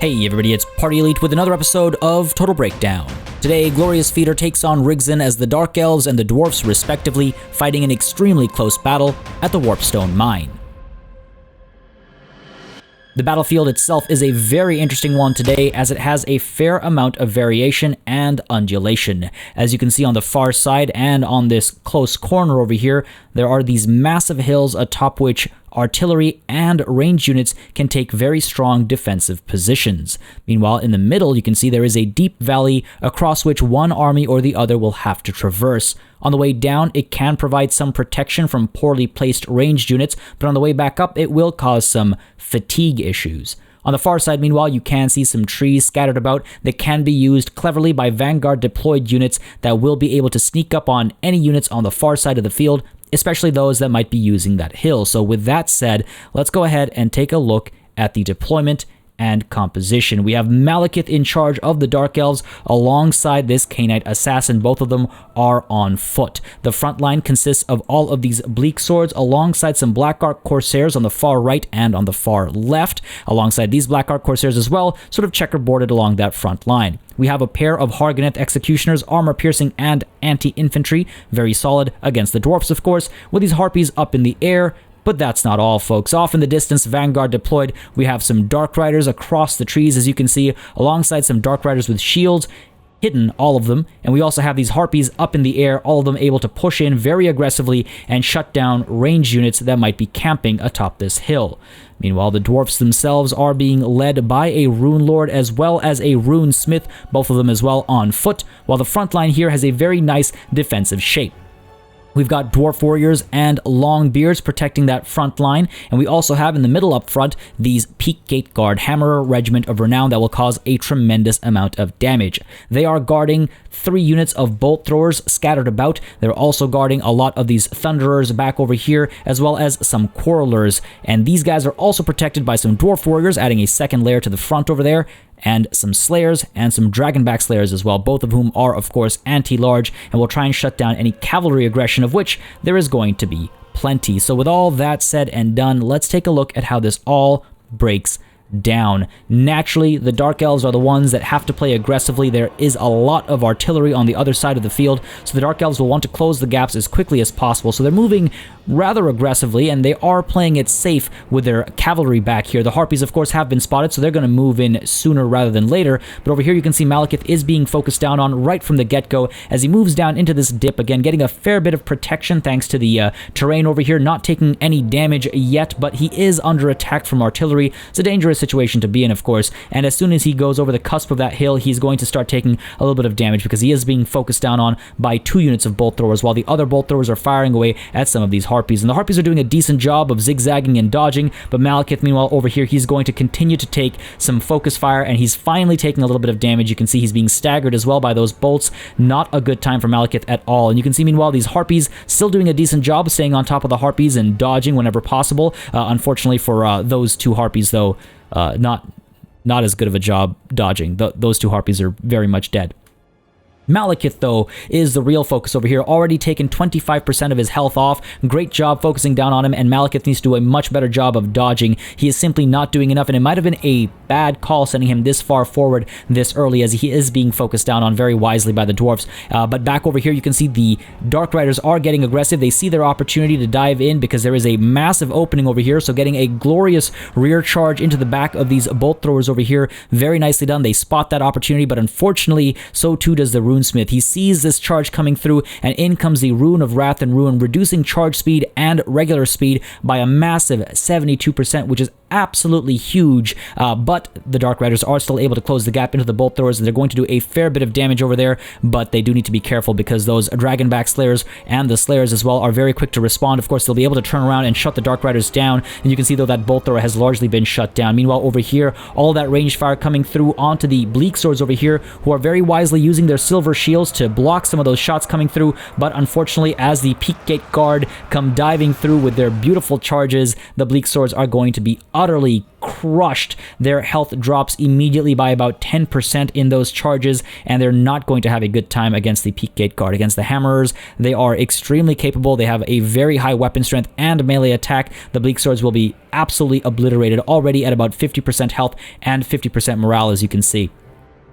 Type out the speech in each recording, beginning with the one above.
Hey everybody, it's Party Elite with another episode of Total Breakdown. Today, Glorious Feeder takes on Riggsen as the Dark Elves and the Dwarfs respectively, fighting an extremely close battle at the Warpstone Mine. The battlefield itself is a very interesting one today as it has a fair amount of variation and undulation. As you can see on the far side and on this close corner over here, there are these massive hills atop which artillery and range units can take very strong defensive positions. Meanwhile, in the middle, you can see there is a deep valley across which one army or the other will have to traverse. On the way down, it can provide some protection from poorly placed ranged units, but on the way back up, it will cause some fatigue issues. On the far side, meanwhile, you can see some trees scattered about that can be used cleverly by Vanguard deployed units that will be able to sneak up on any units on the far side of the field, especially those that might be using that hill. So with that said, let's go ahead and take a look at the deployment and composition. We have Malekith in charge of the Dark Elves alongside this Khainite assassin. Both of them are on foot. The front line consists of all of these bleak swords alongside some Blackguard Corsairs on the far right and on the far left. Alongside these Blackguard Corsairs as well, sort of checkerboarded along that front line. We have a pair of Hargoneth Executioners, armor-piercing and anti-infantry, very solid against the Dwarfs, of course, with these Harpies up in the air. But that's not all, folks. Off in the distance, Vanguard deployed, we have some Dark Riders across the trees, as you can see, alongside some Dark Riders with shields, hidden, all of them, and we also have these Harpies up in the air, all of them able to push in very aggressively and shut down range units that might be camping atop this hill. Meanwhile, the Dwarfs themselves are being led by a Rune Lord as well as a Rune Smith, both of them as well on foot, while the front line here has a very nice defensive shape. We've got Dwarf Warriors and Longbeards protecting that front line, and we also have in the middle up front these Peak Gate Guard Hammerer Regiment of Renown that will cause a tremendous amount of damage. They are guarding 3 units of Bolt Throwers scattered about. They're also guarding a lot of these Thunderers back over here, as well as some Quarrelers, and these guys are also protected by some Dwarf Warriors, adding a second layer to the front over there, and some Slayers and some Dragonback Slayers as well, both of whom are, of course, anti-large and will try and shut down any cavalry aggression, of which there is going to be plenty. So with all that said and done, let's take a look at how this all breaks down. Naturally, the Dark Elves are the ones that have to play aggressively. There is a lot of artillery on the other side of the field, so the Dark Elves will want to close the gaps as quickly as possible. So they're moving rather aggressively, and they are playing it safe with their cavalry back here. The Harpies, of course, have been spotted, so they're going to move in sooner rather than later. But over here, you can see Malekith is being focused down on right from the get-go as he moves down into this dip, again, getting a fair bit of protection thanks to the terrain over here, not taking any damage yet, but he is under attack from artillery. It's a dangerous situation to be in, of course, and as soon as he goes over the cusp of that hill, he's going to start taking a little bit of damage because he is being focused down on by 2 units of Bolt Throwers, while the other Bolt Throwers are firing away at some of these Harpies. And the Harpies are doing a decent job of zigzagging and dodging, but Malekith, meanwhile, over here, he's going to continue to take some focus fire, and he's finally taking a little bit of damage. You can see he's being staggered as well by those bolts. Not a good time for Malekith at all. And you can see, meanwhile, these Harpies still doing a decent job of staying on top of the Harpies and dodging whenever possible. Unfortunately for those 2 Harpies, though, not as good of a job dodging. Those 2 Harpies are very much dead. Malekith, though, is the real focus over here, already taken 25% of his health off. Great job focusing down on him, and Malekith needs to do a much better job of dodging. He is simply not doing enough, and it might have been a bad call sending him this far forward this early, as he is being focused down on very wisely by the Dwarfs. But back over here, you can see the Dark Riders are getting aggressive. They see their opportunity to dive in because there is a massive opening over here, so getting a glorious rear charge into the back of these Bolt Throwers over here. Very nicely done. They spot that opportunity, but unfortunately, so too does the Rune Smith. He sees this charge coming through, and in comes the Rune of Wrath and Ruin, reducing charge speed and regular speed by a massive 72%, which is absolutely huge, but the Dark Riders are still able to close the gap into the Bolt Throwers, and they're going to do a fair bit of damage over there, but they do need to be careful because those Dragonback Slayers and the Slayers as well are very quick to respond. Of course, they'll be able to turn around and shut the Dark Riders down, and you can see, though, that Bolt Thrower has largely been shut down. Meanwhile, over here, all that range fire coming through onto the Bleak Swords over here, who are very wisely using their silver shields to block some of those shots coming through, but unfortunately, as the Peak Gate Guard come diving through with their beautiful charges, the Bleak Swords are going to be utterly crushed. Their health drops immediately by about 10% in those charges, and they're not going to have a good time against the Peak Gate Guard. Against the Hammerers, they are extremely capable. They have a very high weapon strength and melee attack. The Bleak Swords will be absolutely obliterated already at about 50% health and 50% morale, as you can see.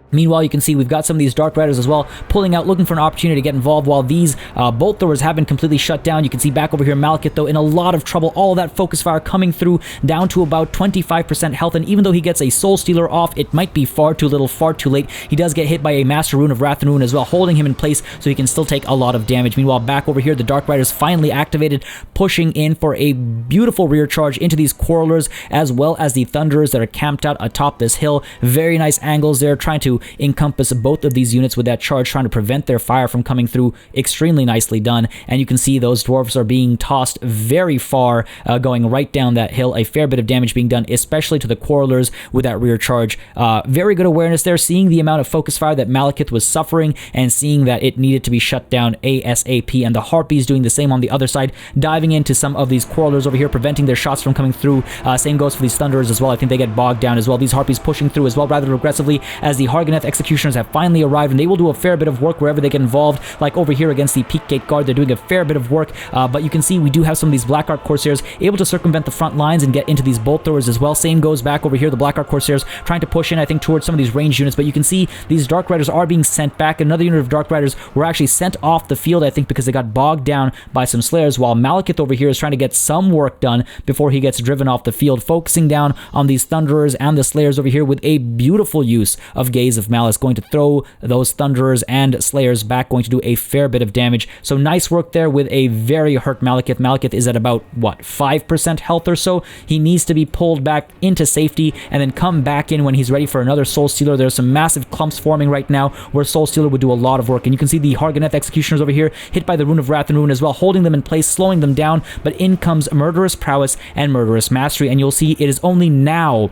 Meanwhile, you can see we've got some of these Dark Riders as well pulling out, looking for an opportunity to get involved, while these bolt throwers have been completely shut down. You can see back over here Malekith, though, in a lot of trouble. All of that focus fire coming through, down to about 25% health, and even though he gets a Soul Stealer off, it might be far too little, far too late. He does get hit by a Master Rune of Wrath and Ruin as well, holding him in place so he can still take a lot of damage. Meanwhile, back over here, the Dark Riders finally activated, pushing in for a beautiful rear charge into these Quarrelers, as well as the Thunderers that are camped out atop this hill. Very nice angles there, trying to encompass both of these units with that charge, trying to prevent their fire from coming through. Extremely nicely done, and you can see those dwarves are being tossed very far, going right down that hill. A fair bit of damage being done, especially to the Quarrelers with that rear charge. Very good awareness there, seeing the amount of focus fire that Malekith was suffering and seeing that it needed to be shut down ASAP, and the Harpies doing the same on the other side, diving into some of these Quarrelers over here, preventing their shots from coming through. Same goes for these Thunderers as well. I think they get bogged down as well. These Harpies pushing through as well rather aggressively, as the Hargoneth Executioners have finally arrived, and they will do a fair bit of work wherever they get involved. Like over here against the Peak Gate Guard, they're doing a fair bit of work, but you can see we do have some of these Blackheart Corsairs able to circumvent the front lines and get into these bolt throwers as well. Same goes back over here, the Blackheart Corsairs trying to push in, I think, towards some of these ranged units, but you can see these Dark Riders are being sent back. Another unit of Dark Riders were actually sent off the field, I think, because they got bogged down by some Slayers, while Malekith over here is trying to get some work done before he gets driven off the field, focusing down on these Thunderers and the Slayers over here with a beautiful use of Gaze of Malice, going to throw those Thunderers and Slayers back, going to do a fair bit of damage. So nice work there with a very hurt Malekith. Malekith is at about, what, 5% health or so? He needs to be pulled back into safety and then come back in when he's ready for another Soul Stealer. There's some massive clumps forming right now where Soul Stealer would do a lot of work, and you can see the Hargoneth Executioners over here hit by the Rune of Wrath and Ruin as well, holding them in place, slowing them down, but in comes Murderous Prowess and Murderous Mastery, and you'll see it is only now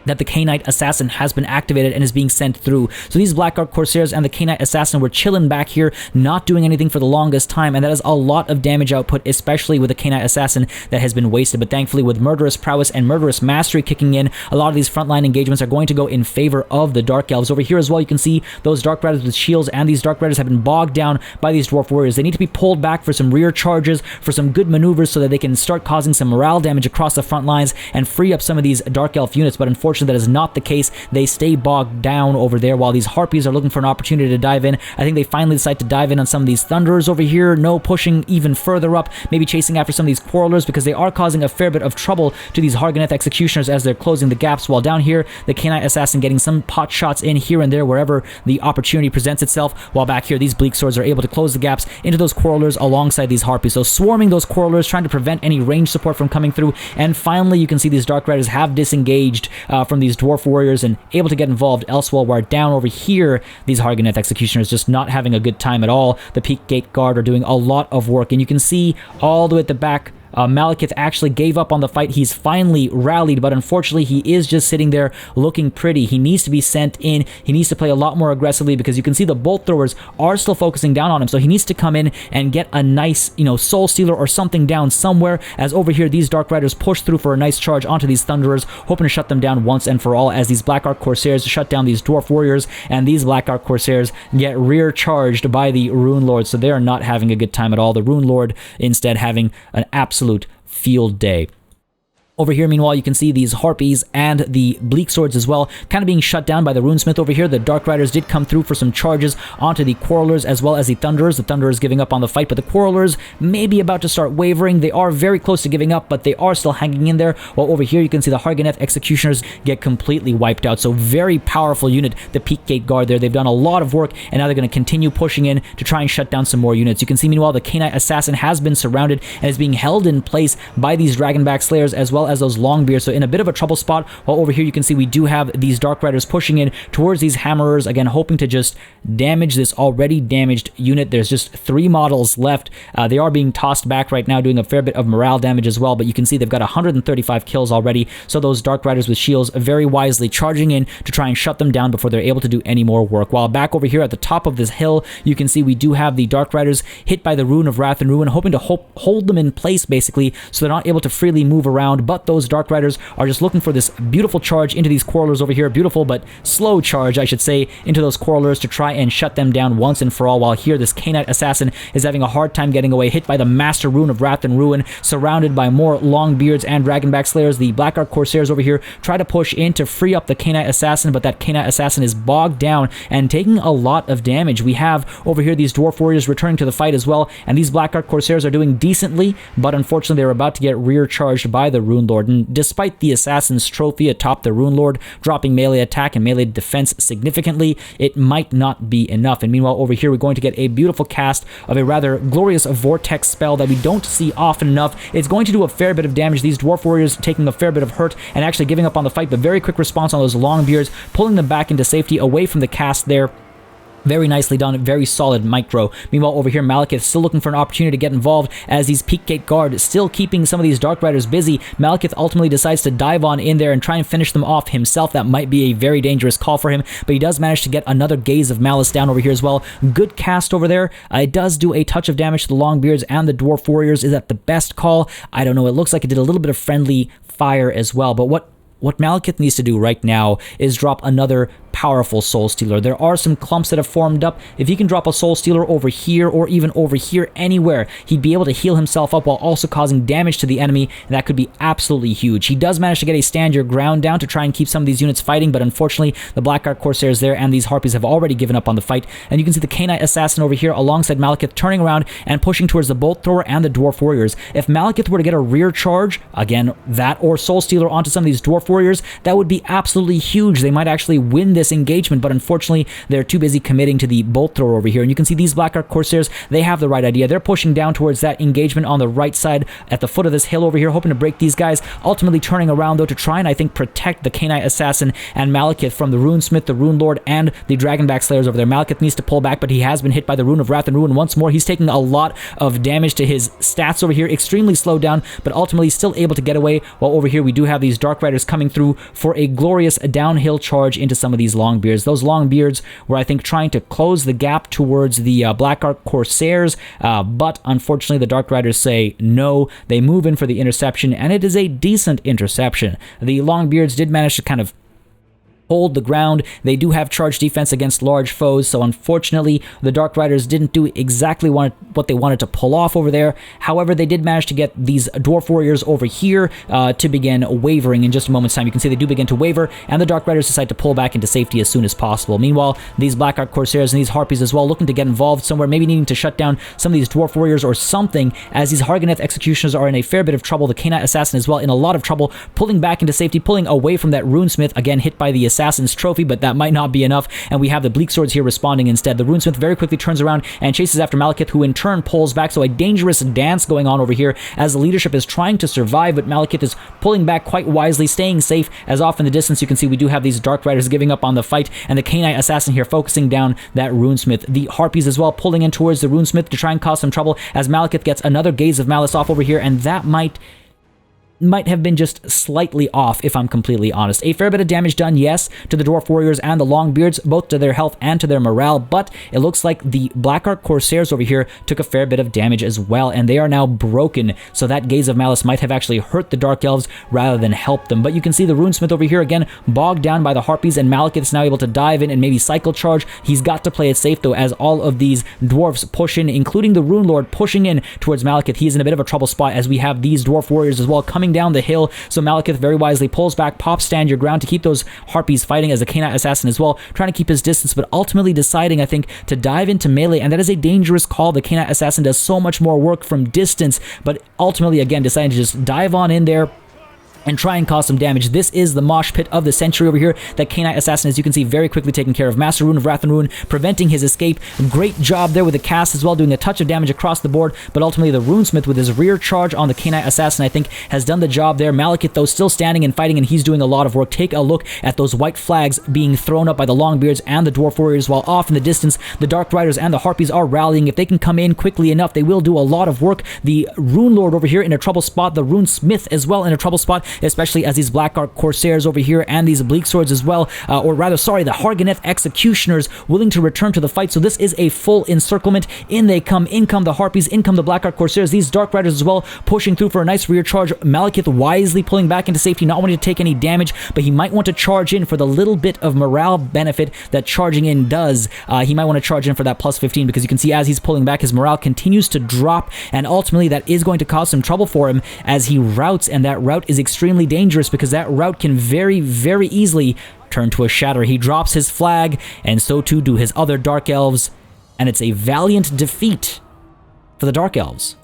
that the Knight Assassin has been activated and is being sent through. So these Blackheart Corsairs and the Knight Assassin were chilling back here, not doing anything for the longest time, and that is a lot of damage output, especially with the Knight Assassin that has been wasted. But thankfully, with Murderous Prowess and Murderous Mastery kicking in, a lot of these frontline engagements are going to go in favor of the Dark Elves. Over here as well, you can see those Dark Riders with shields, and these Dark Riders have been bogged down by these Dwarf Warriors. They need to be pulled back for some rear charges, for some good maneuvers, so that they can start causing some morale damage across the front lines and free up some of these Dark Elf units, but unfortunately that is not the case. They stay bogged down over there while these Harpies are looking for an opportunity to dive in. I think they finally decide to dive in on some of these Thunderers over here. No, pushing even further up, maybe chasing after some of these Quarrelers, because they are causing a fair bit of trouble to these Hargoneth Executioners as they're closing the gaps, while down here the Knight Assassin getting some pot shots in here and there wherever the opportunity presents itself, while back here these Bleak Swords are able to close the gaps into those Quarrelers alongside these Harpies. So swarming those Quarrelers, trying to prevent any range support from coming through, and finally you can see these Dark Riders have disengaged from these Dwarf Warriors and able to get involved elsewhere, where down over here these Hargoneth Executioners just not having a good time at all. The Peak Gate Guard are doing a lot of work, and you can see all the way at the back Malekith actually gave up on the fight. He's finally rallied, but unfortunately he is just sitting there looking pretty. He needs to be sent in. He needs to play a lot more aggressively, because you can see the bolt throwers are still focusing down on him, so he needs to come in and get a nice, Soul Stealer or something down somewhere, as over here these Dark Riders push through for a nice charge onto these Thunderers, hoping to shut them down once and for all, as these Blackheart Corsairs shut down these Dwarf Warriors, and these Blackheart Corsairs get rear charged by the Rune Lord, so they are not having a good time at all. The Rune Lord instead having an absolute field day. Over here, meanwhile, you can see these Harpies and the Bleak Swords as well, kind of being shut down by the Runesmith over here. The Dark Riders did come through for some charges onto the Quarrelers as well as the Thunderers. The Thunderers giving up on the fight, but the Quarrelers may be about to start wavering. They are very close to giving up, but they are still hanging in there. While over here, you can see the Hargoneth Executioners get completely wiped out. So very powerful unit, the Peak Gate Guard there. They've done a lot of work, and now they're going to continue pushing in to try and shut down some more units. You can see, meanwhile, the Knight Assassin has been surrounded and is being held in place by these Dragonback Slayers as well as those Longbeards. So in a bit of a trouble spot, while over here you can see we do have these Dark Riders pushing in towards these Hammerers, again hoping to just damage this already damaged unit. There's just 3 models left. They are being tossed back right now, doing a fair bit of morale damage as well, but you can see they've got 135 kills already, so those Dark Riders with shields very wisely charging in to try and shut them down before they're able to do any more work. While back over here at the top of this hill, you can see we do have the Dark Riders hit by the Rune of Wrath and Ruin, hoping to hold them in place basically, so they're not able to freely move around, but those Dark Riders are just looking for this beautiful charge into these Quarrelers over here. Beautiful but slow charge, I should say, into those Quarrelers to try and shut them down once and for all, while here this K-Knight Assassin is having a hard time getting away, hit by the Master Rune of Wrath and Ruin, surrounded by more Longbeards and Dragonback Slayers. The Blackguard Corsairs over here try to push in to free up the K-Knight Assassin, but that K-Knight Assassin is bogged down and taking a lot of damage. We have over here these Dwarf Warriors returning to the fight as well, and these Blackguard Corsairs are doing decently, but unfortunately they're about to get rear charged by the Rune Lord, and despite the Assassin's trophy atop the Rune Lord dropping melee attack and melee defense significantly, it might not be enough. And meanwhile over here we're going to get a beautiful cast of a rather glorious Vortex spell that we don't see often enough. It's going to do a fair bit of damage. These Dwarf Warriors taking a fair bit of hurt and actually giving up on the fight, but very quick response on those Longbeards, pulling them back into safety away from the cast there. Very nicely done, very solid micro. Meanwhile, over here, Malekith still looking for an opportunity to get involved as these Peak Gate Guard still keeping some of these Dark Riders busy. Malekith ultimately decides to dive on in there and try and finish them off himself. That might be a very dangerous call for him, but he does manage to get another Gaze of Malice down over here as well. Good cast over there. It does do a touch of damage to the Longbeards and the Dwarf Warriors. Is that the best call? I don't know. It looks like it did a little bit of friendly fire as well, but what Malekith needs to do right now is drop another powerful Soul Stealer. There are some clumps that have formed up. If he can drop a Soul Stealer over here or even over here anywhere, he'd be able to heal himself up while also causing damage to the enemy, and that could be absolutely huge. He does manage to get a Stand Your Ground down to try and keep some of these units fighting, but unfortunately the Blackguard Corsairs there and these Harpies have already given up on the fight, and you can see the K-Knight Assassin over here alongside Malekith turning around and pushing towards the Bolt Thrower and the Dwarf Warriors. If Malekith were to get a rear charge, again, that or Soul Stealer onto some of these Dwarf Warriors, that would be absolutely huge. They might actually win this engagement, but unfortunately they're too busy committing to the Bolt Thrower over here. And you can see these Blackguard Corsairs, they have the right idea. They're pushing down towards that engagement on the right side at the foot of this hill over here, hoping to break these guys, ultimately turning around though to try and I think protect the K-Knight Assassin and Malekith from the Runesmith, the Rune Lord, and the Dragonback Slayers over there. Malekith needs to pull back, but he has been hit by the Rune of Wrath and Ruin once more. He's taking a lot of damage to his stats over here, extremely slowed down, but ultimately still able to get away, while over here we do have these Dark Riders coming through for a glorious downhill charge into some of these Longbeards. Those Longbeards were, I think, trying to close the gap towards the Blackguard Corsairs, but unfortunately the Dark Riders say no. They move in for the interception, and it is a decent interception. The Longbeards did manage to kind of hold the ground. They do have charge defense against large foes, so unfortunately the Dark Riders didn't do exactly what they wanted to pull off over there. However, they did manage to get these Dwarf Warriors over here to begin wavering in just a moment's time. You can see they do begin to waver, and the Dark Riders decide to pull back into safety as soon as possible. Meanwhile, these Blackguard Corsairs and these Harpies as well looking to get involved somewhere, maybe needing to shut down some of these Dwarf Warriors or something, as these Harganeth Executioners are in a fair bit of trouble. The K-Knight Assassin as well in a lot of trouble, pulling back into safety, pulling away from that Runesmith, again hit by the Assassin's Trophy, but that might not be enough, and we have the Bleak Swords here responding instead. The Runesmith very quickly turns around and chases after Malekith, who in turn pulls back, so a dangerous dance going on over here as the leadership is trying to survive, but Malekith is pulling back quite wisely, staying safe, as off in the distance you can see we do have these Dark Riders giving up on the fight, and the K-Knight Assassin here focusing down that Runesmith. The Harpies as well pulling in towards the Runesmith to try and cause some trouble, as Malekith gets another Gaze of Malice off over here, and that might have been just slightly off, if I'm completely honest. A fair bit of damage done, yes, to the Dwarf Warriors and the Longbeards, both to their health and to their morale, but it looks like the Blackguard Corsairs over here took a fair bit of damage as well, and they are now broken, so that Gaze of Malice might have actually hurt the Dark Elves rather than helped them. But you can see the Runesmith over here again bogged down by the Harpies, and Malekith is now able to dive in and maybe cycle charge. He's got to play it safe though, as all of these dwarfs push in, including the Rune Lord pushing in towards Malekith. He's in a bit of a trouble spot, as we have these Dwarf Warriors as well coming down the hill, so Malekith very wisely pulls back, pops Stand Your Ground to keep those Harpies fighting, as the K-Knight Assassin as well trying to keep his distance, but ultimately deciding, I think, to dive into melee, and that is a dangerous call. The K-Knight Assassin does so much more work from distance, but ultimately again deciding to just dive on in there and try and cause some damage. This is the mosh pit of the century over here. That K-Knight Assassin, as you can see, very quickly taken care of. Master Rune of Wrath and Ruin, preventing his escape. Great job there with the cast as well, doing a touch of damage across the board, but ultimately the Runesmith with his rear charge on the K-Knight Assassin, I think, has done the job there. Malekith, though, still standing and fighting, and he's doing a lot of work. Take a look at those white flags being thrown up by the Longbeards and the Dwarf Warriors, while off in the distance, the Dark Riders and the Harpies are rallying. If they can come in quickly enough, they will do a lot of work. The Rune Lord over here in a trouble spot, the Runesmith as well in a trouble spot, especially as these Blackguard Corsairs over here and these Bleak Swords as well, or rather, sorry, the Hargoneth Executioners willing to return to the fight. So this is a full encirclement. In come the Harpies, in come the Blackguard Corsairs, these Dark Riders as well, pushing through for a nice rear charge. Malekith wisely pulling back into safety, not wanting to take any damage, but he might want to charge in for the little bit of morale benefit that charging in does. He might want to charge in for that plus 15, because you can see as he's pulling back, his morale continues to drop, and ultimately that is going to cause some trouble for him as he routs, and that rout is extremely dangerous because that rout can very, very easily turn to a shatter. He drops his flag, and so too do his other Dark Elves, and it's a valiant defeat for the Dark Elves.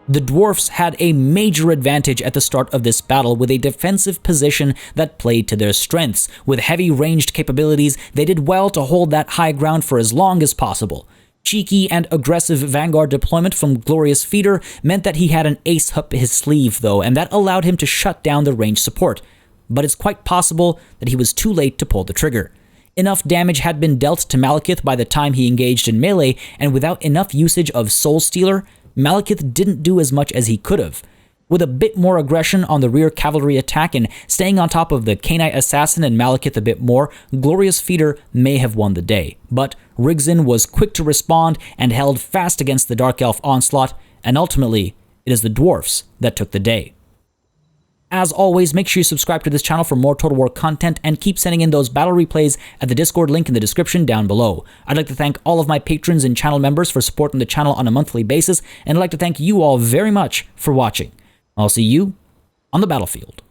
The Dwarfs had a major advantage at the start of this battle with a defensive position that played to their strengths. With heavy ranged capabilities, they did well to hold that high ground for as long as possible. Cheeky and aggressive Vanguard deployment from Glorious Feeder meant that he had an ace up his sleeve though, and that allowed him to shut down the ranged support. But it's quite possible that he was too late to pull the trigger. Enough damage had been dealt to Malekith by the time he engaged in melee, and without enough usage of Soul Stealer, Malekith didn't do as much as he could have. With a bit more aggression on the rear cavalry attack and staying on top of the Cainite Assassin and Malekith a bit more, Glorious Feeder may have won the day. But Riggsen was quick to respond and held fast against the Dark Elf onslaught, and ultimately, it is the Dwarfs that took the day. As always, make sure you subscribe to this channel for more Total War content and keep sending in those battle replays at the Discord link in the description down below. I'd like to thank all of my patrons and channel members for supporting the channel on a monthly basis, and I'd like to thank you all very much for watching. I'll see you on the battlefield.